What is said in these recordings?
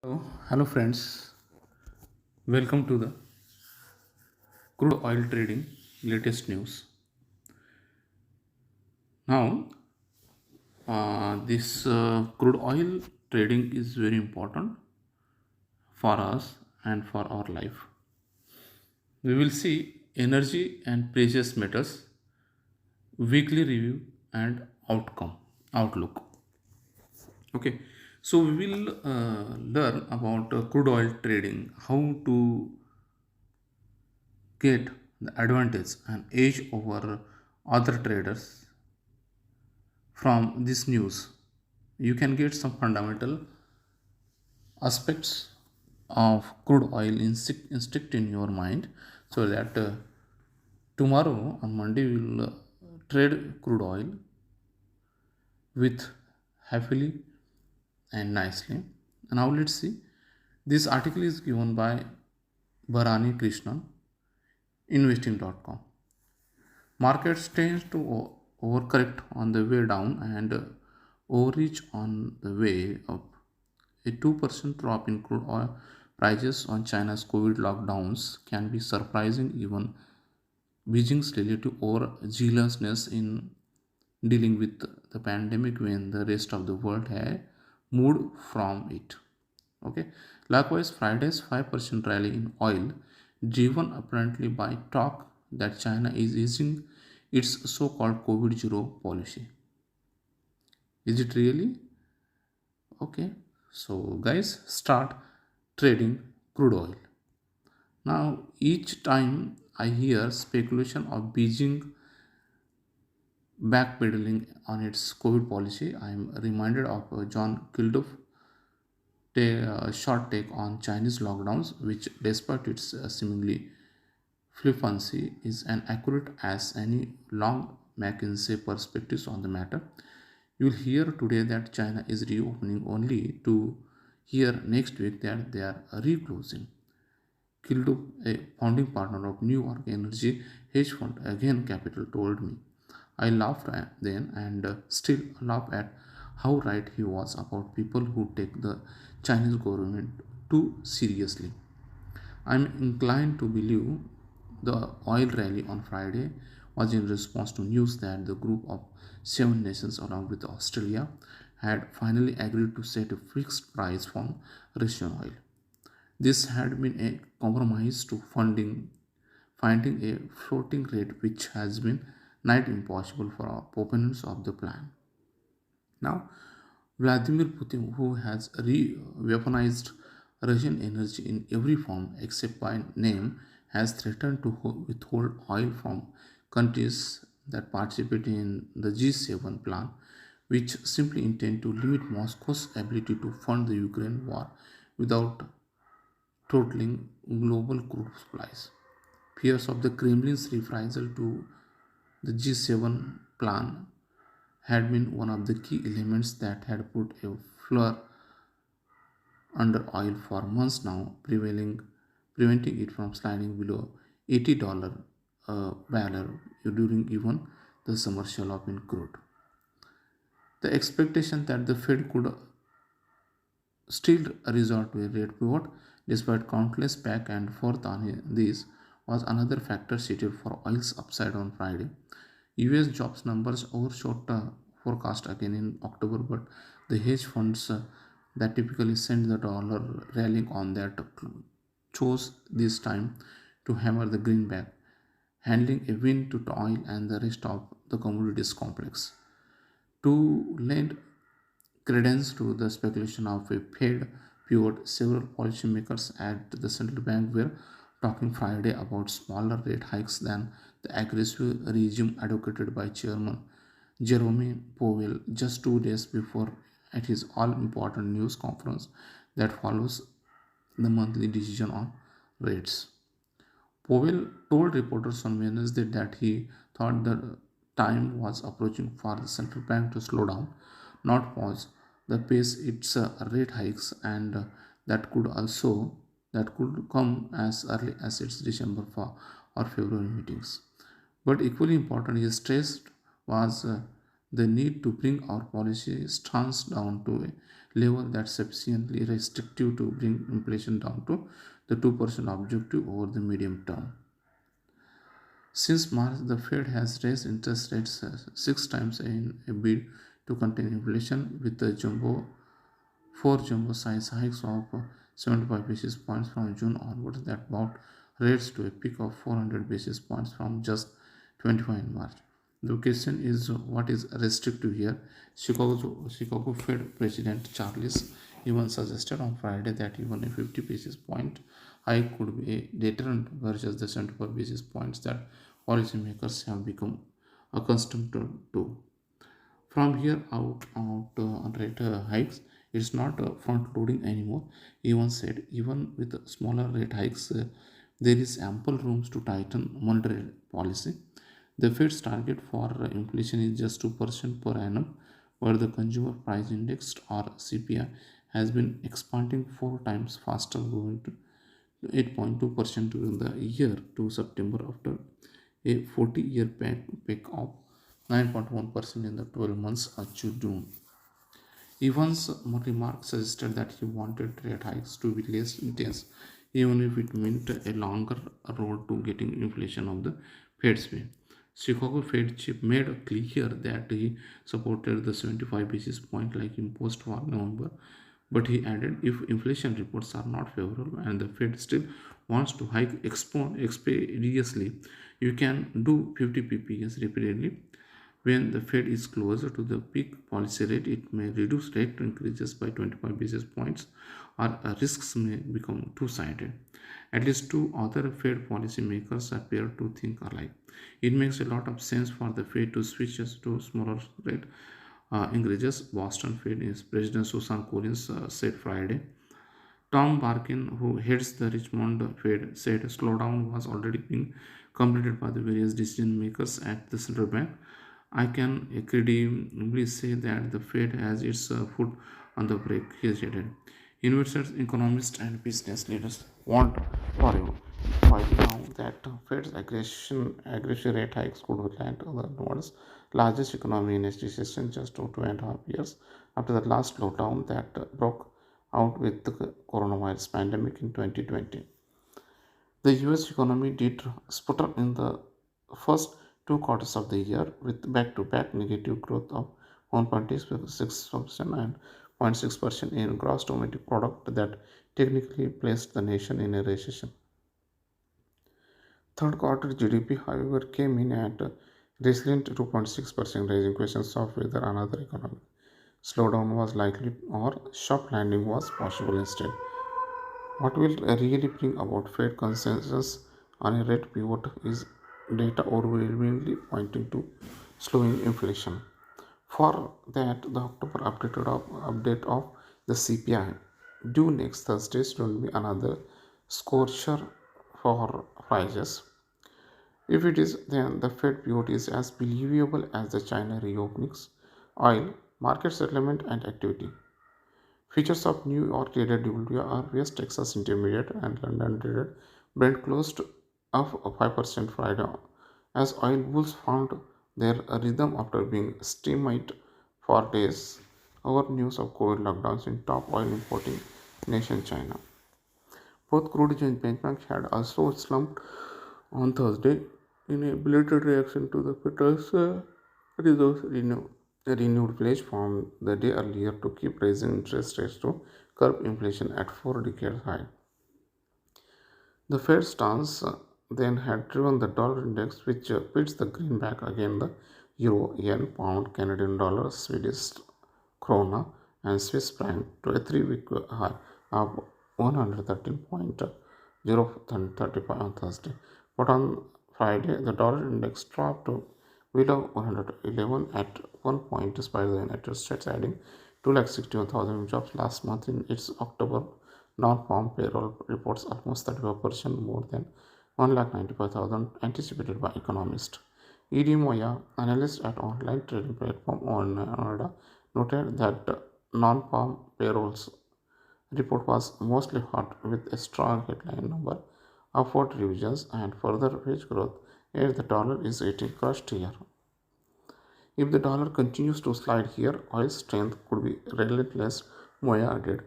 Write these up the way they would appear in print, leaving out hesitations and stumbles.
Hello friends, welcome to the crude oil trading latest news. Now, this crude oil trading is very important for us and for our life. We will see energy and precious metals, weekly review and outlook. Okay, so we will learn about crude oil trading, how to get the advantage and edge over other traders from this news. You can get some fundamental aspects of crude oil instinct in your mind, so that tomorrow on Monday we will trade crude oil with happily and nicely. Now let's see. This article is given by Bharani Krishnan, investing.com. Markets tend to overcorrect on the way down and overreach on the way up. A 2% drop in crude oil prices on China's COVID lockdowns can be surprising, even Beijing's relative overzealousness in dealing with the pandemic when the rest of the world had moved from it. Okay. Likewise, Friday's 5% rally in oil, driven apparently by talk that China is easing its so-called COVID zero policy. Is it really? Okay. So guys, start trading crude oil. Now, each time I hear speculation of Beijing backpedaling on its COVID policy, I am reminded of John Kilduff short take on Chinese lockdowns, which, despite its seemingly flippancy, is as accurate as any long McKinsey perspectives on the matter. You will hear today that China is reopening, only to hear next week that they are reclosing. Kildup, a founding partner of New York energy hedge fund Again Capital, told me. I laughed then and still laugh at how right he was about people who take the Chinese government too seriously. I'm inclined to believe the oil rally on Friday was in response to news that the group of seven nations, along with Australia, had finally agreed to set a fixed price for Russian oil. This had been a compromise to finding a floating rate, which has been nigh impossible for our opponents of the plan. Now, Vladimir Putin, who has weaponized Russian energy in every form except by name, has threatened to withhold oil from countries that participate in the G7 plan, which simply intend to limit Moscow's ability to fund the Ukraine war without throttling global crude supplies. Fears of the Kremlin's reprisal to the G7 plan had been one of the key elements that had put a floor under oil for months now, preventing it from sliding below $80 a barrel during even the summer sell-off in crude. The expectation that the Fed could still resort to a rate pivot despite countless back and forth on this was another factor cited for oil's upside on Friday. US jobs numbers overshot forecast again in October, but the hedge funds that typically send the dollar rallying on that chose this time to hammer the greenback, handling a win to oil and the rest of the commodities complex. To lend credence to the speculation of a Fed pivot, several policymakers at the central bank were talking Friday about smaller rate hikes than the aggressive regime advocated by Chairman Jerome Powell just 2 days before at his all important news conference that follows the monthly decision on rates. Powell told reporters on Wednesday that he thought the time was approaching for the central bank to slow down, not pause the pace its rate hikes, and that could come as early as its December or February meetings. But equally important, he stressed was the need to bring our policy stance down to a level that's sufficiently restrictive to bring inflation down to the 2% objective over the medium term. Since March, the Fed has raised interest rates 6 times in a bid to contain inflation, with the four jumbo size hikes of 75 basis points from June onwards that brought rates to a peak of 400 basis points from just 25 in March. The question is what is restrictive here. Chicago Fed President Charles even suggested on Friday that even a 50 basis point hike could be a deterrent versus the 75 basis points that policymakers have become accustomed to. From here out rate hikes, it's not front loading anymore. Even said, even with smaller rate hikes, there is ample rooms to tighten monetary policy. The Fed's target for inflation is just 2% per annum, but the Consumer Price Index or CPI has been expanding 4 times faster, growing to 8.2% during the year to September after a 40-year peak of 9.1% in the 12 months to June. Evans' remarks suggested that he wanted rate hikes to be less intense, even if it meant a longer road to getting inflation of the Fed's way. Chicago Fed chief made clear that he supported the 75 basis point like imposed for November, but he added if inflation reports are not favorable and the Fed still wants to hike expeditiously, you can do 50 pp's repeatedly. When the Fed is closer to the peak policy rate, it may reduce rate increases by 25 basis points or risks may become two-sided. At least two other Fed policymakers appear to think alike. It makes a lot of sense for the Fed to switch to smaller rate increases. Boston Fed is President Susan Collins said Friday. Tom Barkin, who heads the Richmond Fed, said slowdown was already being completed by the various decision makers at the central bank. I can credibly say that the Fed has its foot on the brake, he stated. Investors, economists, and business leaders want for you. By now that Fed's aggressive rate hikes could land the world's largest economy in its recession just 2.5 years after the last slowdown that broke out with the coronavirus pandemic in 2020. The US economy did sputter in the first 2 quarters of the year with back to back negative growth of 1.6% and 0.6% in gross domestic product that technically placed the nation in a recession. Third quarter GDP, however, came in at a resilient 2.6%, raising questions of whether another economic slowdown was likely or soft landing was possible instead. What will really bring about Fed consensus on a rate pivot is data overwhelmingly pointing to slowing inflation. For that, the October update of the CPI due next Thursday will be another scorcher for prices. If it is, then the Fed pivot is as believable as the China reopenings, oil, market settlement, and activity. Futures of New York traded WTI, West Texas Intermediate, and London traded Brent closed up 5% Friday as oil bulls found their rhythm after being stymied for days over news of COVID lockdowns in top oil importing nation China. Both crude and benchmarks had also slumped on Thursday in a belated reaction to the Federal's reserves renewed pledge from the day earlier to keep raising interest rates to curb inflation at 4 decade high. The Fed stance then had driven the dollar index, which pits the greenback against the euro, yen, pound, Canadian dollar, Swedish krona, and Swiss franc to a 3 week high of 113.035 on Thursday. But on Friday, the dollar index dropped to below 111 at one point, despite the United States adding 261,000 jobs last month in its October non-farm payroll reports, almost 35% more than 195,000 anticipated by economists. Ed Moya, analyst at online trading platform on Noida, noted that non-farm payrolls report was mostly hot with a strong headline number, upward revisions, and further wage growth, yet the dollar is getting crushed here. If the dollar continues to slide here, oil strength could be relentless, Moya added.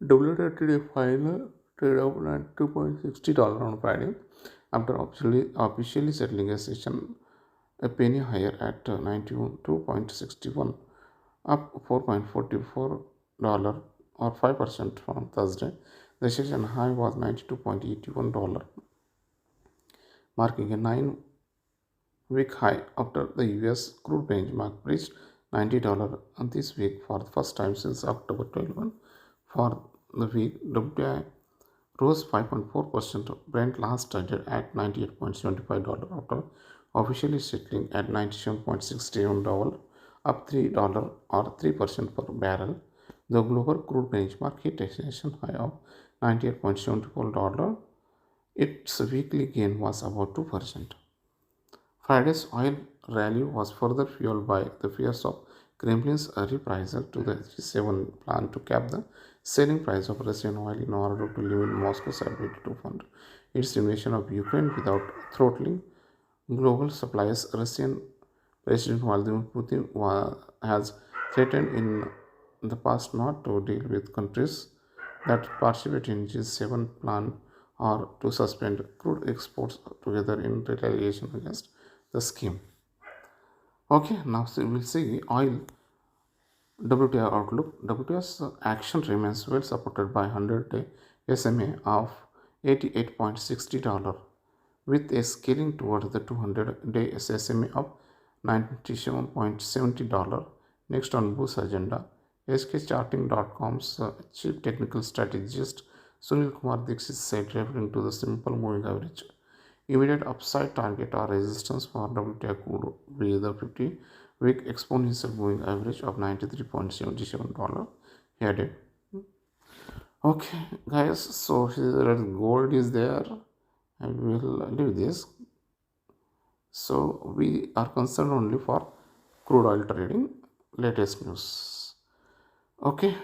WTI final trade up at $2.60 on Friday after officially settling a session a penny higher at 92.61, up $4.44 or 5% from Thursday. The session high was $92.81, marking a 9-week high after the US crude benchmark reached $90 this week for the first time since October 21. For the week, WTI rose 5.4%. Brent last traded at $98.75 after officially settling at $97.61, up $3 or 3% per barrel. The global crude benchmark hit a session high of $98.74. Its weekly gain was about 2%. Friday's oil rally was further fueled by the fears of Kremlin's reprisal to the G7 plan to cap the selling price of Russian oil in order to limit Moscow's ability to fund its invasion of Ukraine without throttling global supplies. Russian President Vladimir Putin has threatened in the past not to deal with countries that participate in G7 plan or to suspend crude exports together in retaliation against the scheme. Okay, now we'll see oil WTI outlook. WTI's action remains well supported by 100-day SMA of $88.60 with a scaling towards the 200-day SMA of $97.70. Next on Bull's agenda, skcharting.com's chief technical strategist Sunil Kumar Dixit said, referring to the simple moving average, immediate upside target or resistance for WTI could be the 50-week exponential moving average of $93.77. He added. Okay, guys, so here gold is there. I will leave this. So we are concerned only for crude oil trading latest news. Okay,